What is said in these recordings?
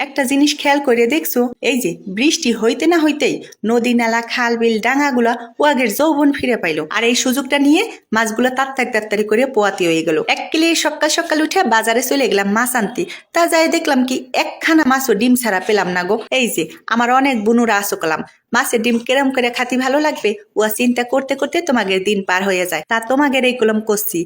একটা জিনিস খেয়াল করে দেখছো, এই যে বৃষ্টি হইতে না হইতেই নদী নালা খাল বিল ডাঙাগুলা ও আগের যৌবন ফিরে পাইলো। আর এই সুযোগটা নিয়ে মাছগুলো তাড়াতাড়ি করে পোয়াতি হয়ে গেল। এককিলে সকাল সকাল উঠে বাজারে চলে গেলাম মাছ আনতে। তা যাই দেখলাম কি একখানা মাছও ডিম ছাড়া পেলাম না গো। এই যে আমার অনেক বুনুরা আসো কলাম, মাছের ডিম কেরম করে খাতি ভালো লাগবে ও চিন্তা করতে করতে তোমাদের দিন পার হয়ে যায়। তা তোমাদের এই কলম করছি,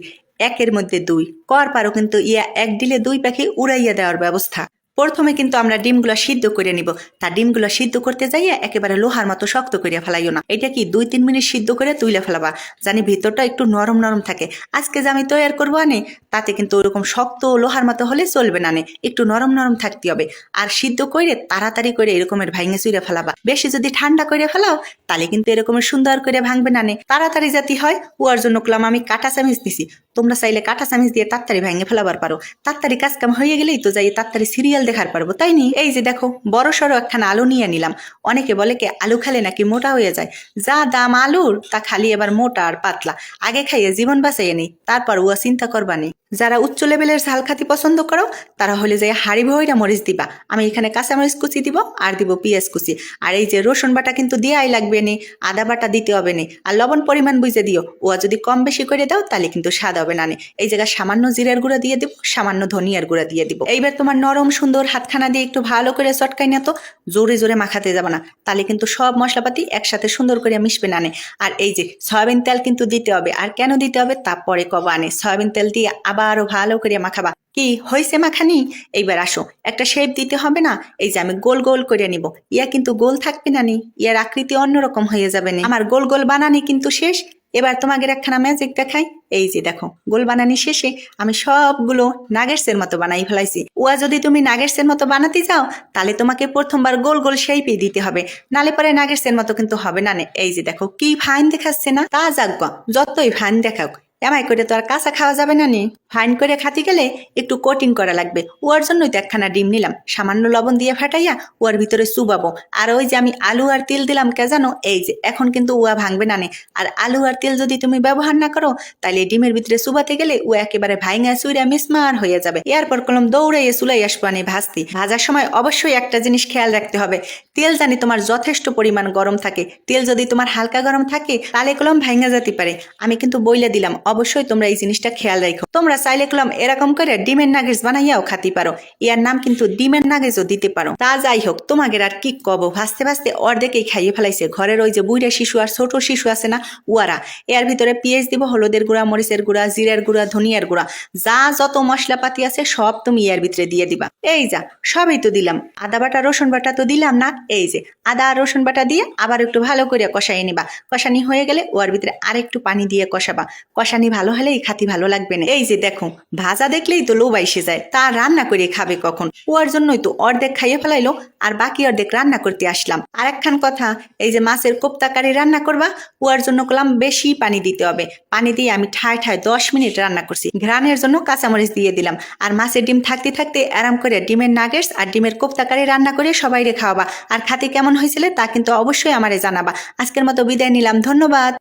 একের মধ্যে দুই কর পারো কিন্তু ইয়া এক ডিলে দুই পাখি উড়াইয়া দেওয়ার ব্যবস্থা। প্রথমে কিন্তু আমরা ডিমগুলো সিদ্ধ করে নিব। তা ডিমগুলো সিদ্ধ করতে যাইয়া একেবারে লোহার মতো শক্ত করিয়া ফেলাইও না। এটা কি 2-3 মিনিট সিদ্ধ করে তুইলে ফেলাবা, জানি ভিতরটা একটু নরম নরম থাকে। আজকে যে আমি তৈরি করবো আনে, তাতে কিন্তু ওরকম শক্ত লোহার মতো হলে চলবে না, একটু নরম নরম থাকতে হবে। আর সিদ্ধ করে তাড়াতাড়ি করে এরকমের ভাঙে চুইরে ফেলাবা। বেশি যদি ঠান্ডা করে ফেলাও তাহলে কিন্তু এরকমের সুন্দর করে ভাঙবে না। তাড়াতাড়ি জাতি হয় ওর জন্য কলাম আমি কাঁটা চামিচ দিছি। তোমরা চাইলে কাঁটা চামিচ দিয়ে তাড়াতাড়ি ভাঙে ফেলাবার পারো। তাড়াতাড়ি কাজ কাম হয়ে গেলেই তো যাই তাড়াতাড়ি সিরিয়াল দেখার পারবো, তাই নি? এই যে দেখো বড় সড়ো একখানা আলু নিয়ে নিলাম। অনেকে বলে কি আলু খালে নাকি মোটা হয়ে যায়। যা দাম আলুর তা খালি এবার মোটা আর পাতলা। আগে খাইয়ে জীবন বাঁচাইয়ে নেই, তারপর ও চিন্তা করবা নেই। যারা উচ্চ লেভেলের ঝাল খাতি পছন্দ করো তারা হলে যে হাড়ি ভইরা মরিচ দিবা। আমি এখানে কাঁচা মরিচ কুচি দিব আর দিব পেঁয়াজ কুচি। আর এই যে রসুন বাটা কিন্তু দিয়াই লাগবে নে, আদা বাটা দিতে হবে নে। আর লবণ পরিমাণ বুঝে দিও, ও যদি কম বেশি করে দাও তাহলে কিন্তু স্বাদ হবে না। এই জায়গায় সামান্য জিরার গুঁড়া দিয়ে দিব, সামান্য ধনিয়ার গুঁড়া দিয়ে দিব। এইবার তোমার নরম সুন্দর হাতখানা দিয়ে একটু ভালো করে চটকাই না, তো জোরে জোরে মাখাতে যাবে না, তাহলে কিন্তু সব মশলাপাতি একসাথে সুন্দর করে মিশবে না। আর এই যে সয়াবিন তেল কিন্তু দিতে হবে। আর কেন দিতে হবে তা পরে কবা আনে। সয়াবিন তেল দিয়ে আবারও ভালো করে মাখাবা। কি হয়েছে মাখানি? এইবার আসো, একটা শেপ দিতে হবে না? এই যে আমি গোল গোল করে নিব। ইয়া কিন্তু গোল থাকবে না, ইয়ার আকৃতি অন্যরকম হয়ে যাবে না। আমার গোল গোল বানানি কিন্তু শেষ। এবার তোমাদের একখানা ম্যাজিক দেখাই। এই যে দেখো গোল বানানি শেষে আমি সবগুলো নাগেটসের মতো বানাই ফেলাইছি। ওয়া যদি তুমি নাগেটসের মতো বানাতে যাও তাহলে তোমাকে প্রথমবার গোল গোল শেপই দিতে হবে, নালে পরে নাগেটসের মতো কিন্তু হবে না। এই যে দেখো কি ফাইন দেখাচ্ছে না? তা যাক যতই ফাইন দেখাও এমাই করে তো আর কাঁচা খাওয়া যাবে না। ফাইন করে খাতে গেলে একটু কোটিং করা লাগবে। ওর জন্যই তো একখানা ডিম নিলাম, সামান্য লবণ দিয়ে ফাটাইয়া ওর ভিতরে চুবাবো। আর ওই যে আমি আলু আর তেল দিলাম কে জানো? এই যে এখন কিন্তু ওয়া ভাঙবে না। আর আলু আর তেল যদি তুমি ব্যবহার না করো তাহলে ডিমের ভিতরে চুবাতে গেলে ও একেবারে ভাইঙা চুইরা মিসমার হয়ে যাবে। এরপর কলম দৌড়াইয়ে চুলাই আসবো ভাজতি। ভাজার সময় অবশ্যই একটা জিনিস খেয়াল রাখতে হবে, তেল জানি তোমার যথেষ্ট পরিমাণ গরম থাকে। তেল যদি তোমার হালকা গরম থাকে তাহলে কলম ভাইঙা যেতে পারে। আমি কিন্তু বইলে দিলাম, অবশ্যই তোমরা এই জিনিসটা খেয়াল রাখো। তোমরা চাইলে কলম এরকম করে ডিমের নাগেটস বানাইয়াও খাতে পারো। ইয়ার নাম কিন্তু ডিমের নাগেটসও দিতে পারো। তা যাই হোক, তোমাদের আর কি কব, ভাজতে ভাজতে অর্ধেকেই খাইয়ে ফেলাইছে। ঘরের ওই যে বুইড়া শিশু আর ছোট শিশু আছে না, উয়ারা। এর ভিতরে পেঁয়াজ দিব, হলুদের গুঁড়া, মরিচের গুঁড়া, জিরার গুঁড়া, ধনিয়ার গুঁড়া, যা যত মশলাপাতি আছে সব তুমি এর ভিতরে দিয়ে দিবা। এই যা সবই তো দিলাম। আদা বাটা রসুন বাটা তো দিলাম না? এই যে আদা আর রসুন বাটা দিয়ে আবার একটু ভালো করে কষাই নিবা। কষানি হয়ে গেলে ওর ভিতরে আরেকটু পানি দিয়ে কষাবা। কষানি ভালো হলেই খাতি ভালো লাগবে না। এই যে দেখো ভাজা দেখলেই তো লোভ আইসে যায়, তা রান্না করে খাবে কখন? ওর জন্যই তো অর্ধেক খাইয়ে ফেলাইলো আর বাকি অর্ধেক রান্না করতে আসলাম। আর একখান কথা, এই যে মাছের কোপ্তা কারি রান্না করবা, ওর জন্য কলাম বেশি পানি দিতে হবে। পানি দিয়ে আমি ঠায় 10 মিনিট রান্না করছি। ঘ্রাণের জন্য কাঁচামরিচ দিয়ে দিলাম। আর মাছের ডিম থাকতে থাকতে আরাম করে ডিমের নাগেটস আর ডিমের কোপ্তা কারি রান্না করে সবাইরে খাওয়াবা। আর খাতে কেমন হয়েছিল তা কিন্তু অবশ্যই আমারে জানাবা। আজকের মতো বিদায় নিলাম, ধন্যবাদ।